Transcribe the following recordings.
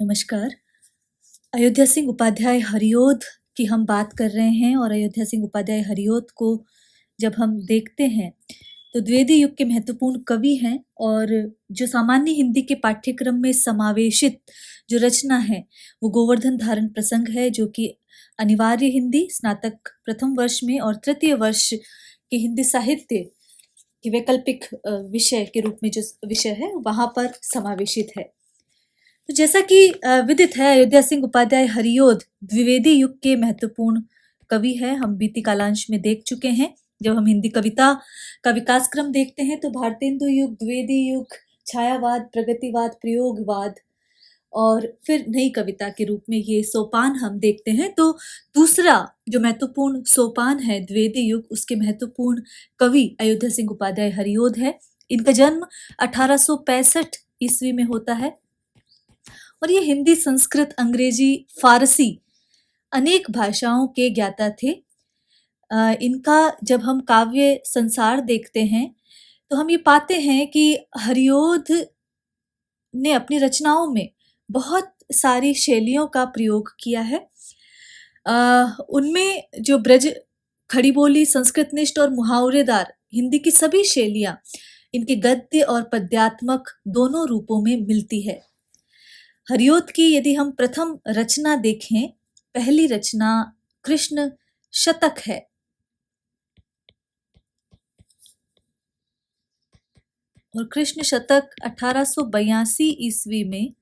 नमस्कार। अयोध्या सिंह उपाध्याय हरिओद की हम बात कर रहे हैं और अयोध्या सिंह उपाध्याय हरिओद को जब हम देखते हैं तो द्विवेदी युग के महत्वपूर्ण कवि हैं और जो सामान्य हिंदी के पाठ्यक्रम में समावेशित जो रचना है वो गोवर्धन धारण प्रसंग है, जो कि अनिवार्य हिंदी स्नातक प्रथम वर्ष में और तृतीय वर्ष के हिंदी साहित्य के वैकल्पिक विषय के रूप में जो विषय है वहाँ पर समावेशित है। तो जैसा कि विदित है, अयोध्या सिंह उपाध्याय हरिओद द्विवेदी युग के महत्वपूर्ण कवि है। हम बीती कालांश में देख चुके हैं। जब हम हिंदी कविता का विकास क्रम देखते हैं तो भारतेंदु युग, द्विवेदी युग, छायावाद, प्रगतिवाद, प्रयोगवाद और फिर नई कविता के रूप में ये सोपान हम देखते हैं। तो दूसरा जो महत्वपूर्ण सोपान है द्विवेदी युग, उसके महत्वपूर्ण कवि अयोध्या सिंह उपाध्याय हरिओद है। इनका जन्म 1865 ईस्वी में होता है और ये हिंदी, संस्कृत, अंग्रेजी, फारसी अनेक भाषाओं के ज्ञाता थे। इनका जब हम काव्य संसार देखते हैं तो हम ये पाते हैं कि हरिओद ने अपनी रचनाओं में बहुत सारी शैलियों का प्रयोग किया है। उनमें जो ब्रज, खड़ी बोली, संस्कृतनिष्ठ और मुहावरेदार हिंदी की सभी शैलियाँ इनके गद्य और पद्यात्मक दोनों रूपों में मिलती है। हरिओद की यदि हम प्रथम रचना देखें, पहली रचना कृष्ण शतक है और कृष्ण शतक 1882 ईस्वी में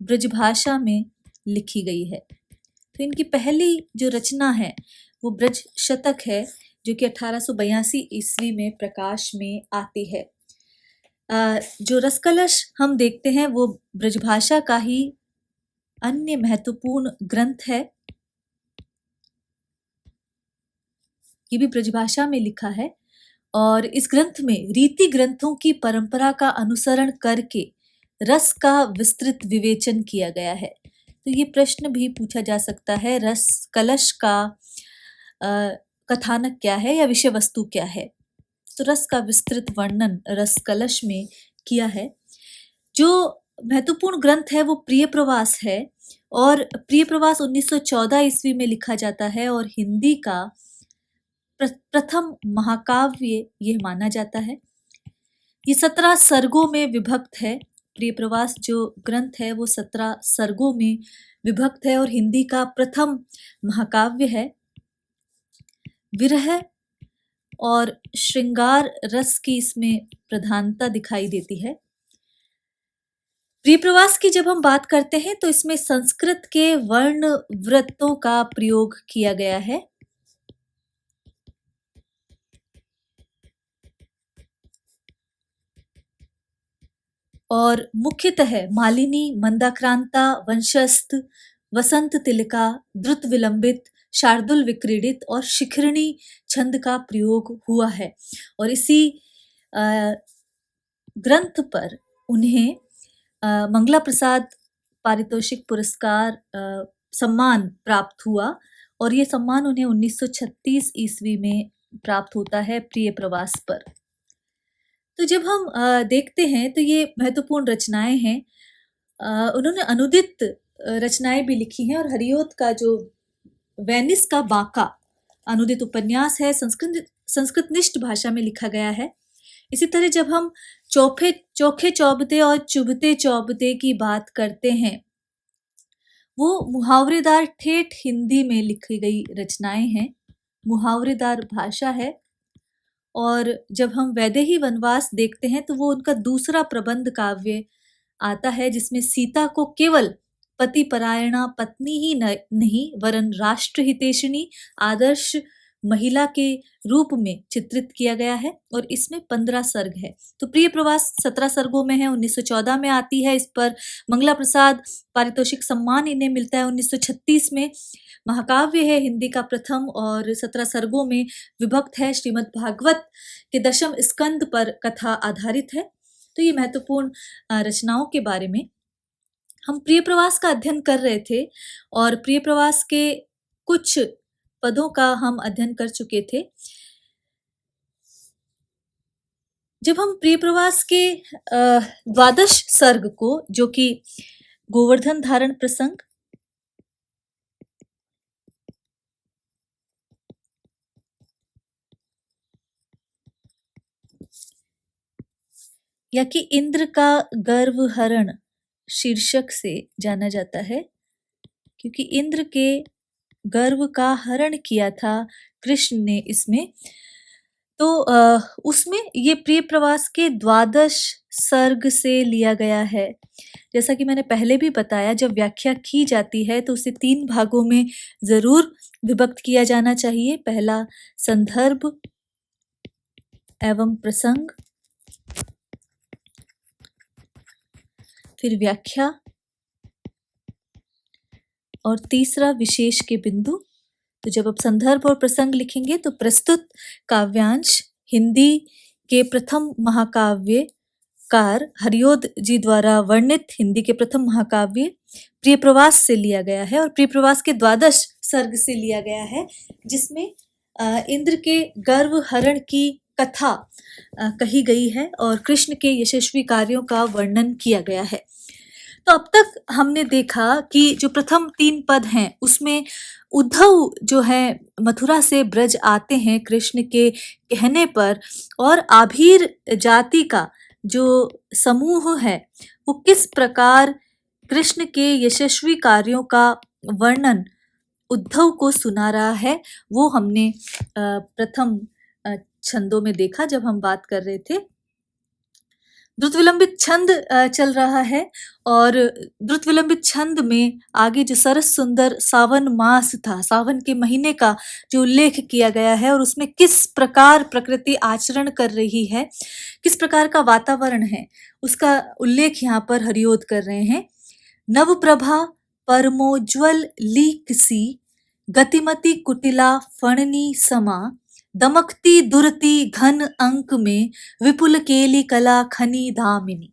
ब्रजभाषा में लिखी गई है। तो इनकी पहली जो रचना है वो ब्रज शतक है, जो कि 1882 ईस्वी में प्रकाश में आती है। जो रसकलश हम देखते हैं वो ब्रजभाषा का ही अन्य महत्वपूर्ण ग्रंथ है। ये भी ब्रजभाषा में लिखा है और इस ग्रंथ में रीति ग्रंथों की परंपरा का अनुसरण करके रस का विस्तृत विवेचन किया गया है। तो ये प्रश्न भी पूछा जा सकता है, रस कलश का कथानक क्या है या विषय वस्तु क्या है। तो रस का विस्तृत वर्णन रस कलश में किया है। जो महत्वपूर्ण ग्रंथ है वो प्रिय प्रवास है और प्रिय प्रवास 1914 ईस्वी में लिखा जाता है और हिंदी का प्रथम महाकाव्य यह माना जाता है। ये 17 सर्गों में विभक्त है। प्रिय प्रवास जो ग्रंथ है वो 17 सर्गों में विभक्त है और हिंदी का प्रथम महाकाव्य है। विरह और श्रृंगार रस की इसमें प्रधानता दिखाई देती है। प्रिय प्रवास की जब हम बात करते हैं तो इसमें संस्कृत के वर्ण वृत्तों का प्रयोग किया गया है। और मुख्यतः मालिनी, मंदाक्रांता, वंशस्थ, वसंत तिलका, द्रुत विलंबित, शार्दुल विक्रीडित और शिखरिणी छंद का प्रयोग हुआ है और इसी ग्रंथ पर उन्हें मंगला प्रसाद पारितोषिक पुरस्कार सम्मान प्राप्त हुआ और ये सम्मान उन्हें 1936 ईस्वी में प्राप्त होता है प्रिय प्रवास पर। तो जब हम देखते हैं तो ये महत्वपूर्ण रचनाएं हैं। उन्होंने अनुदित रचनाएं भी लिखी हैं और हरिओद का जो वेनिस का बाका अनुदित उपन्यास है, संस्कृतनिष्ठ भाषा में लिखा गया है। इसी तरह जब हम चोखे चौबते और चुभते चौबते की बात करते हैं, वो मुहावरेदार ठेठ हिंदी में लिखी गई रचनाएं हैं, मुहावरेदार भाषा है। और जब हम वैदेही वनवास देखते हैं तो वो उनका दूसरा प्रबंध काव्य आता है, जिसमें सीता को केवल पति परायणा पत्नी ही नहीं वरन राष्ट्र हितैषिणी आदर्श महिला के रूप में चित्रित किया गया है और इसमें 15 सर्ग है। तो प्रिय प्रवास 17 सर्गों में है, 1914 में आती है। इस पर मंगला प्रसाद पारितोषिक सम्मान इन्हें मिलता है 1936 में। महाकाव्य है हिंदी का प्रथम और 17 सर्गों में विभक्त है। श्रीमद् भागवत के दशम स्कंद पर कथा आधारित है। तो ये महत्वपूर्ण रचनाओं के बारे में हम प्रिय प्रवास का अध्ययन कर रहे थे और प्रिय प्रवास के कुछ पदों का हम अध्ययन कर चुके थे। जब हम प्रिय प्रवास के द्वादश सर्ग को, जो कि गोवर्धन धारण प्रसंग, या कि इंद्र का गर्व हरण शीर्षक से जाना जाता है, क्योंकि इंद्र के गर्व का हरण किया था कृष्ण ने इसमें। तो उसमें ये प्रिय प्रवास के द्वादश सर्ग से लिया गया है। जैसा कि मैंने पहले भी बताया, जब व्याख्या की जाती है तो उसे 3 भागों में जरूर विभक्त किया जाना चाहिए। पहला संदर्भ एवं प्रसंग, फिर व्याख्या, और तीसरा विशेष के बिंदु। तो जब आप संदर्भ और प्रसंग लिखेंगे तो प्रस्तुत काव्यांश हिंदी के प्रथम महाकाव्यकार हरिओद जी द्वारा वर्णित हिंदी के प्रथम महाकाव्य प्रिय प्रवास से लिया गया है, और प्रिय प्रवास के द्वादश सर्ग से लिया गया है, जिसमें इंद्र के गर्व हरण की कथा कही गई है और कृष्ण के यशस्वी कार्यों का वर्णन किया गया है। तो अब तक हमने देखा कि जो प्रथम 3 पद हैं उसमें उद्धव जो है मथुरा से ब्रज आते हैं कृष्ण के कहने पर, और आभीर जाति का जो समूह है वो किस प्रकार कृष्ण के यशस्वी कार्यों का वर्णन उद्धव को सुना रहा है, वो हमने प्रथम छंदों में देखा जब हम बात कर रहे थे। द्रुत विलंबित छंद चल रहा है, और द्रुत विलंबित छंद में आगे जो सरस सुंदर सावन मास था, सावन के महीने का जो उल्लेख किया गया है और उसमें किस प्रकार प्रकृति आचरण कर रही है, किस प्रकार का वातावरण है, उसका उल्लेख यहाँ पर हरिओद कर रहे हैं। नवप्रभा परमोज्वल लीकसी, गतिमति कुटिला फणनी समा, दमकती दुरती घन अंक में, विपुल केली कला खनी धामिनी।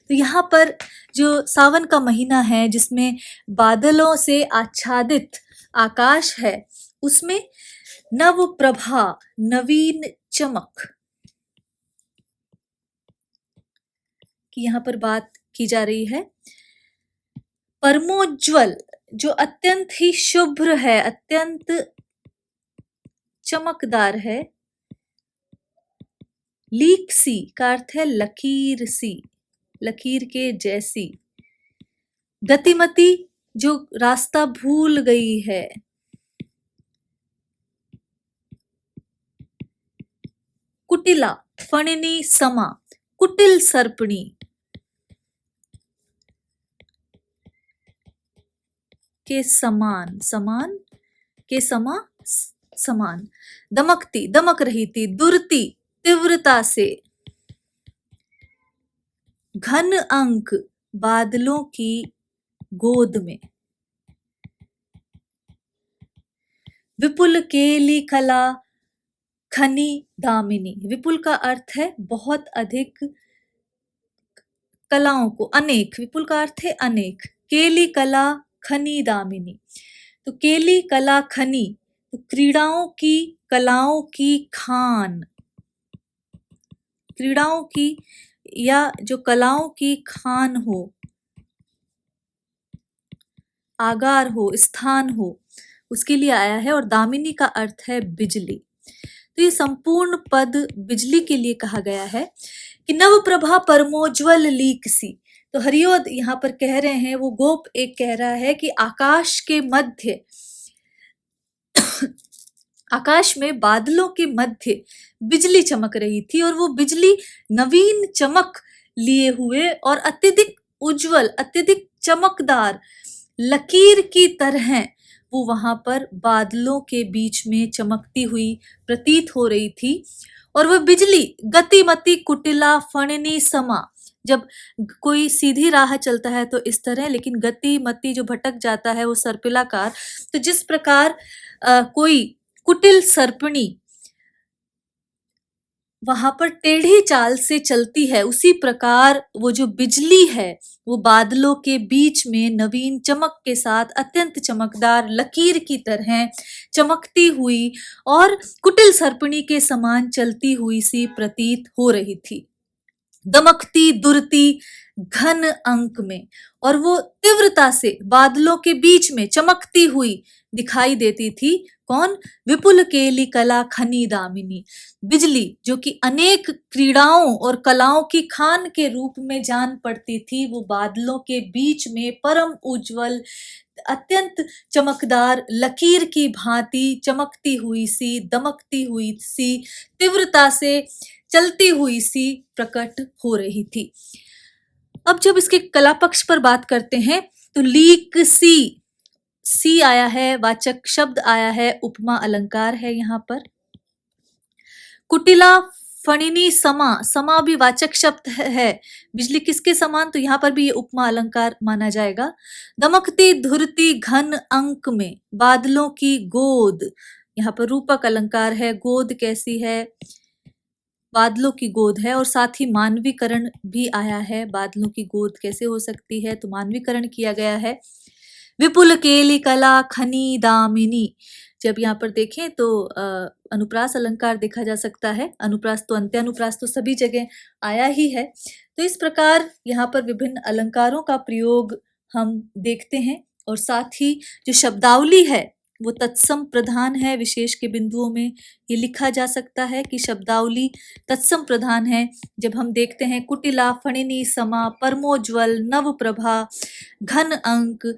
तो यहाँ पर जो सावन का महीना है जिसमें बादलों से आच्छादित आकाश है, उसमें नव प्रभा नवीन चमक की यहाँ पर बात की जा रही है। परमोज्वल जो अत्यंत ही शुभ्र है, अत्यंत चमकदार है। लीक सी का अर्थ है लकीर सी, लकीर के जैसी। गतिमति जो रास्ता भूल गई है। कुटिला फणिनी समा, कुटिल सर्पणी के समान, समान के समा समान। दमकती दमक रही थी, दुरती तीव्रता से। घन अंक बादलों की गोद में। विपुल केली कला खनी दामिनी, विपुल का अर्थ है बहुत अधिक, कलाओं को अनेक, विपुल का अर्थ है अनेक। केली कला खनी दामिनी, तो केली कला खनी तो क्रीड़ाओं की, कलाओं की खान, क्रीड़ाओं की या जो कलाओं की खान हो, आगार हो, स्थान हो, उसके लिए आया है। और दामिनी का अर्थ है बिजली। तो ये संपूर्ण पद बिजली के लिए कहा गया है कि नव प्रभा परमोज्वल लीकसी। तो हरिओद यहाँ पर कह रहे हैं, वो गोप एक कह रहा है कि आकाश के मध्य, आकाश में बादलों के मध्य बिजली चमक रही थी, और वो बिजली नवीन चमक लिए हुए और अत्यधिक उज्जवल, अत्यधिक चमकदार लकीर की तरह वो वहां पर बादलों के बीच में चमकती हुई प्रतीत हो रही थी। और वह बिजली गतिमति कुटिला फणनी समा, जब कोई सीधी राह चलता है तो इस तरह, लेकिन गतिमति जो भटक जाता है वो सर्पिलाकार। तो जिस प्रकार कोई कुटिल सर्पणी वहां पर टेढ़ी चाल से चलती है, उसी प्रकार वो जो बिजली है वो बादलों के बीच में नवीन चमक के साथ अत्यंत चमकदार लकीर की तरह चमकती हुई और कुटिल सर्पणी के समान चलती हुई सी प्रतीत हो रही थी, दमकती दुरती घन अंक में। और वो तीव्रता से बादलों के बीच में चमकती हुई दिखाई देती थी। कौन? विपुल केली कला खनी दामिनी, बिजली, जो कि अनेक क्रीड़ाओं और कलाओं की खान के रूप में जान पड़ती थी, वो बादलों के बीच में परम उज्जवल अत्यंत चमकदार लकीर की भांति चमकती हुई सी, दमकती हुई सी, तीव्रता से चलती हुई सी प्रकट हो रही थी। अब जब इसके कला पक्ष पर बात करते हैं तो लीक सी आया है, वाचक शब्द आया है, उपमा अलंकार है यहाँ पर। कुटिला फणिनी समा भी वाचक शब्द है। बिजली किसके समान? तो यहाँ पर भी ये उपमा अलंकार माना जाएगा। दमकती धुरती घन अंक में, बादलों की गोद, यहाँ पर रूपक अलंकार है। गोद कैसी है? बादलों की गोद है। और साथ ही मानवीकरण भी आया है। बादलों की गोद कैसे हो सकती है? तो मानवीकरण किया गया है। विपुल केली कला खनी दामिनी, जब यहाँ पर देखें तो अनुप्रास अलंकार देखा जा सकता है। अनुप्रास तो अंत्यानुप्रास तो सभी जगह आया ही है। तो इस प्रकार यहाँ पर विभिन्न अलंकारों का प्रयोग हम देखते हैं। और साथ ही जो शब्दावली है वो तत्सम प्रधान है। विशेष के बिंदुओं में ये लिखा जा सकता है कि शब्दावली तत्सम प्रधान है। जब हम देखते हैं कुटिला फणिनी समा, परमोज्वल, नव प्रभा, घन अंक,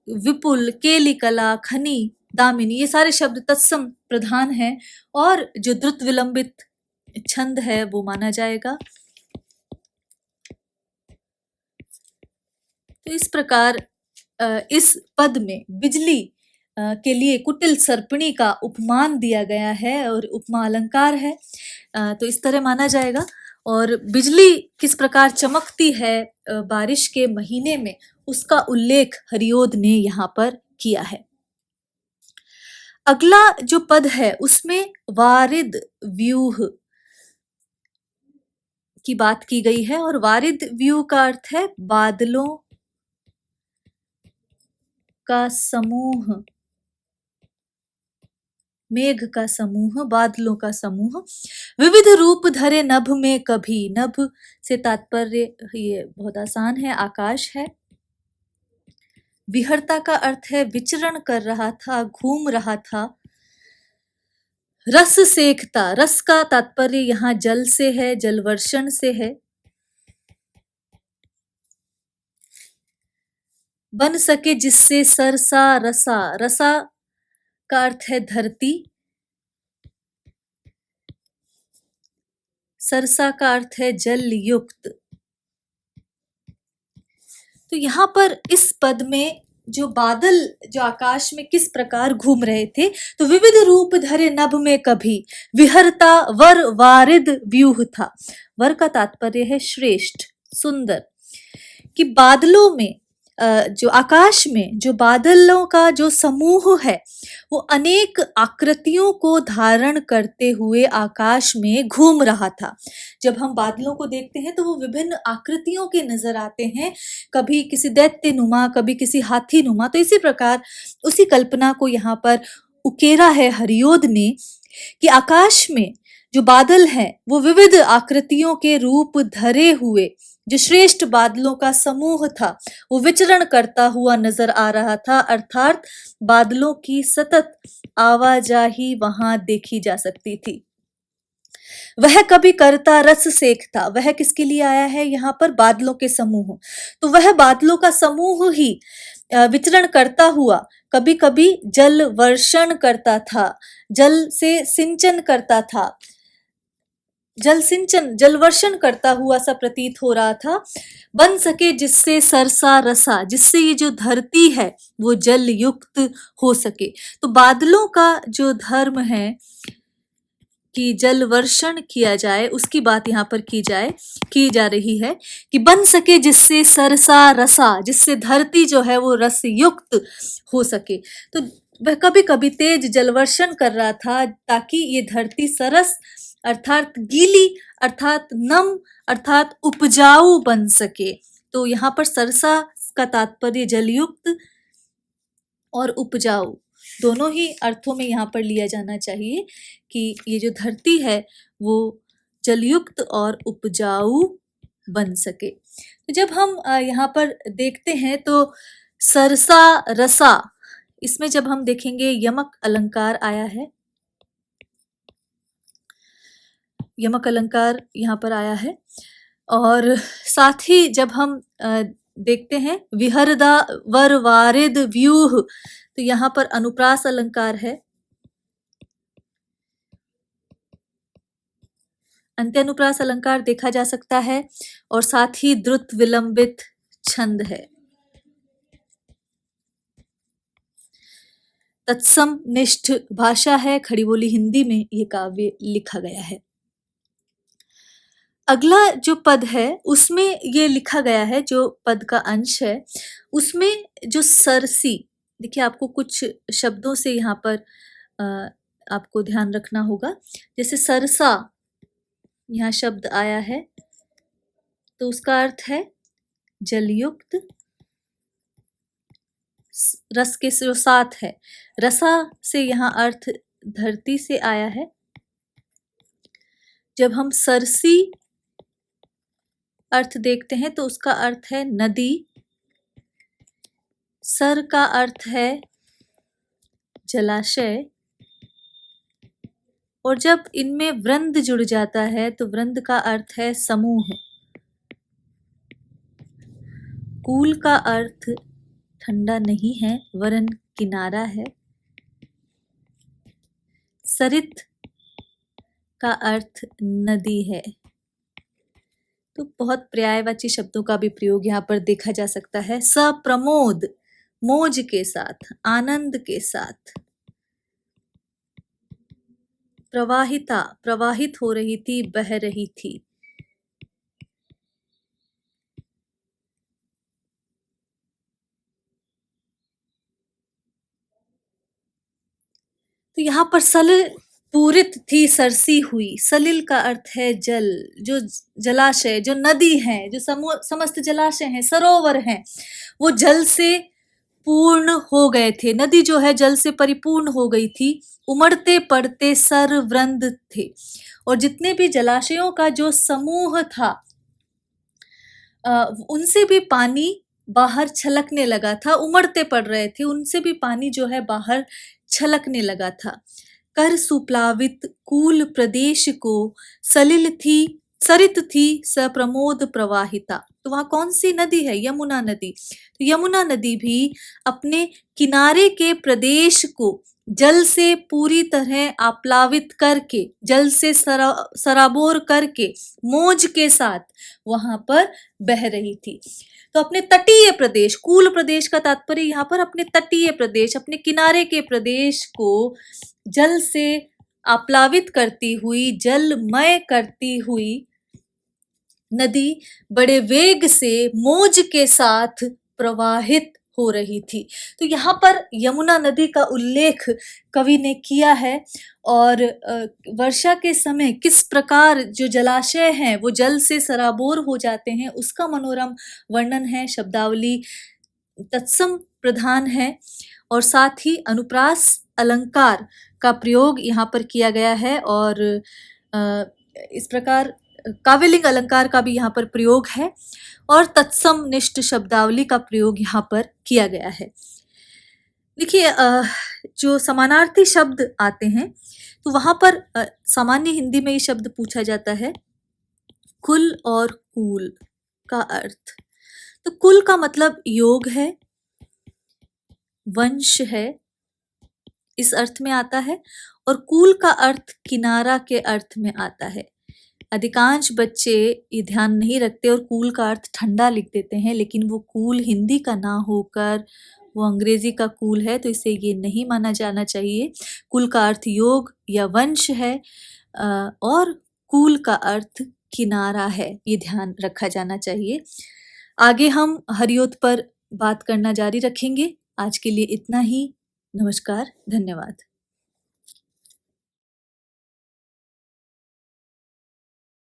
विपुल, केली कला, खनी, दामिनी, ये सारे शब्द तत्सम प्रधान है। और जो द्रुत विलंबित छंद है वो माना जाएगा। तो इस प्रकार इस पद में बिजली के लिए कुटिल सर्पणी का उपमान दिया गया है और उपमा अलंकार है। तो इस तरह माना जाएगा। और बिजली किस प्रकार चमकती है बारिश के महीने में, उसका उल्लेख हरिओद ने यहाँ पर किया है। अगला जो पद है उसमें वारिद व्यूह की बात की गई है। और वारिद व्यूह का अर्थ है बादलों का समूह, मेघ का समूह, बादलों का समूह। विविध रूप धरे नभ में कभी, नभ से तात्पर्य ये बहुत आसान है, आकाश है। विहरता का अर्थ है विचरण कर रहा था, घूम रहा था। रस सेकता, रस का तात्पर्य यहाँ जल से है, जलवर्षण से है। बन सके जिससे सरसा रसा, रसा का अर्थ है धरती, सरसा का अर्थ है जल युक्त। तो यहाँ पर इस पद में जो बादल जो आकाश में किस प्रकार घूम रहे थे, तो विविध रूप धरे नभ में कभी, विहरता वर वारिद व्यूह था। वर का तात्पर्य है श्रेष्ठ, सुंदर। कि बादलों में जो आकाश में जो बादलों का जो समूह है वो अनेक आकृतियों को धारण करते हुए आकाश में घूम रहा था। जब हम बादलों को देखते हैं तो वो विभिन्न आकृतियों के नजर आते हैं, कभी किसी दैत्य नुमा, कभी किसी हाथी नुमा। तो इसी प्रकार उसी कल्पना को यहाँ पर उकेरा है हरिओद ने कि आकाश में जो बादल है वो विविध आकृतियों के रूप धरे हुए जो श्रेष्ठ बादलों का समूह था वो विचरण करता हुआ नजर आ रहा था। अर्थात बादलों की सतत आवाजाही वहां देखी जा सकती थी। वह कभी करता रस सेकता, वह किसके लिए आया है यहाँ पर? बादलों के समूह। तो वह बादलों का समूह ही विचरण करता हुआ कभी कभी जल वर्षण करता था, जल से सिंचन करता था, जल सिंचन जल वर्षण करता हुआ सा प्रतीत हो रहा था। बन सके जिससे सरसा रसा, जिससे ये जो धरती है वो जल युक्त हो सके। तो बादलों का जो धर्म है कि जल वर्षण किया जाए, उसकी बात यहाँ पर की जा रही है कि बन सके जिससे सरसा रसा, जिससे धरती जो है वो रस युक्त हो सके। तो वह कभी कभी तेज जलवर्षण कर रहा था ताकि ये धरती सरस अर्थात गीली अर्थात नम अर्थात उपजाऊ बन सके। तो यहाँ पर सरसा का तात्पर्य जलयुक्त और उपजाऊ दोनों ही अर्थों में यहाँ पर लिया जाना चाहिए कि ये जो धरती है वो जलयुक्त और उपजाऊ बन सके। तो जब हम यहाँ पर देखते हैं तो सरसा रसा, इसमें जब हम देखेंगे यमक अलंकार आया है, यमक अलंकार यहाँ पर आया है। और साथ ही जब हम देखते हैं विहरदा वर वारिद व्यूह, तो यहाँ पर अनुप्रास अलंकार है, अंत्यानुप्रास अलंकार देखा जा सकता है, और साथ ही द्रुत विलंबित छंद है। तत्सम निष्ठ भाषा है, खड़ी बोली हिंदी में ये काव्य लिखा गया है। अगला जो पद है उसमें ये लिखा गया है, जो पद का अंश है उसमें जो सरसी, देखिए आपको कुछ शब्दों से यहाँ पर आपको ध्यान रखना होगा। जैसे सरसा यहाँ शब्द आया है तो उसका अर्थ है जलयुक्त, रस के जो साथ है, रसा से यहाँ अर्थ धरती से आया है। जब हम सरसी अर्थ देखते हैं तो उसका अर्थ है नदी, सर का अर्थ है जलाशय, और जब इनमें वृंद जुड़ जाता है तो वृंद का अर्थ है समूह। कूल का अर्थ ठंडा नहीं है वरन किनारा है। सरित का अर्थ नदी है। तो बहुत पर्यायवाची शब्दों का भी प्रयोग यहाँ पर देखा जा सकता है। सप्रमोद, मौज के साथ, आनंद के साथ। प्रवाहिता, प्रवाहित हो रही थी, बह रही थी। तो यहाँ पर सलिल पूरित थी, सरसी हुई। सलिल का अर्थ है जल, जो जलाशय, जो नदी है, जो समस्त जलाशय हैं, सरोवर हैं, वो जल से पूर्ण हो गए थे। नदी जो है जल से परिपूर्ण हो गई थी। उमड़ते पड़ते सरवृंद थे, और जितने भी जलाशयों का जो समूह था उनसे भी पानी बाहर छलकने लगा था। उमड़ते पड़ रहे थे, उनसे भी पानी जो है बाहर छलकने लगा था। कर सुप्लावित कूल प्रदेश को सलिल थी, सरित थी, सप्रमोद प्रवाहिता। तो वहां कौन सी नदी है? यमुना नदी। तो यमुना नदी भी अपने किनारे के प्रदेश को जल से पूरी तरह आप्लावित करके, जल से सराबोर करके, मौज के साथ वहां पर बह रही थी। तो अपने तटीय प्रदेश, कूल प्रदेश का तात्पर्य यहाँ पर अपने तटीय प्रदेश, अपने किनारे के प्रदेश को जल से आप्लावित करती हुई, जलमय करती हुई नदी बड़े वेग से, मौज के साथ प्रवाहित हो रही थी। तो यहाँ पर यमुना नदी का उल्लेख कवि ने किया है, और वर्षा के समय किस प्रकार जो जलाशय हैं वो जल से सराबोर हो जाते हैं उसका मनोरम वर्णन है। शब्दावली तत्सम प्रधान है, और साथ ही अनुप्रास अलंकार का प्रयोग यहाँ पर किया गया है, और इस प्रकार काव्यलिंग अलंकार का भी यहाँ पर प्रयोग है, और तत्सम निष्ठ शब्दावली का प्रयोग यहाँ पर किया गया है। देखिए जो समानार्थी शब्द आते हैं तो वहां पर सामान्य हिंदी में ये शब्द पूछा जाता है कुल और कूल का अर्थ। तो कुल का मतलब योग है, वंश है, इस अर्थ में आता है, और कूल का अर्थ किनारा के अर्थ में आता है। अधिकांश बच्चे ये ध्यान नहीं रखते और कूल का अर्थ ठंडा लिख देते हैं, लेकिन वो कूल हिंदी का ना होकर वो अंग्रेजी का कूल है, तो इसे ये नहीं माना जाना चाहिए। कुल का अर्थ योग या वंश है, और कूल का अर्थ किनारा है, ये ध्यान रखा जाना चाहिए। आगे हम हरियोत पर बात करना जारी रखेंगे। आज के लिए इतना ही। नमस्कार, धन्यवाद।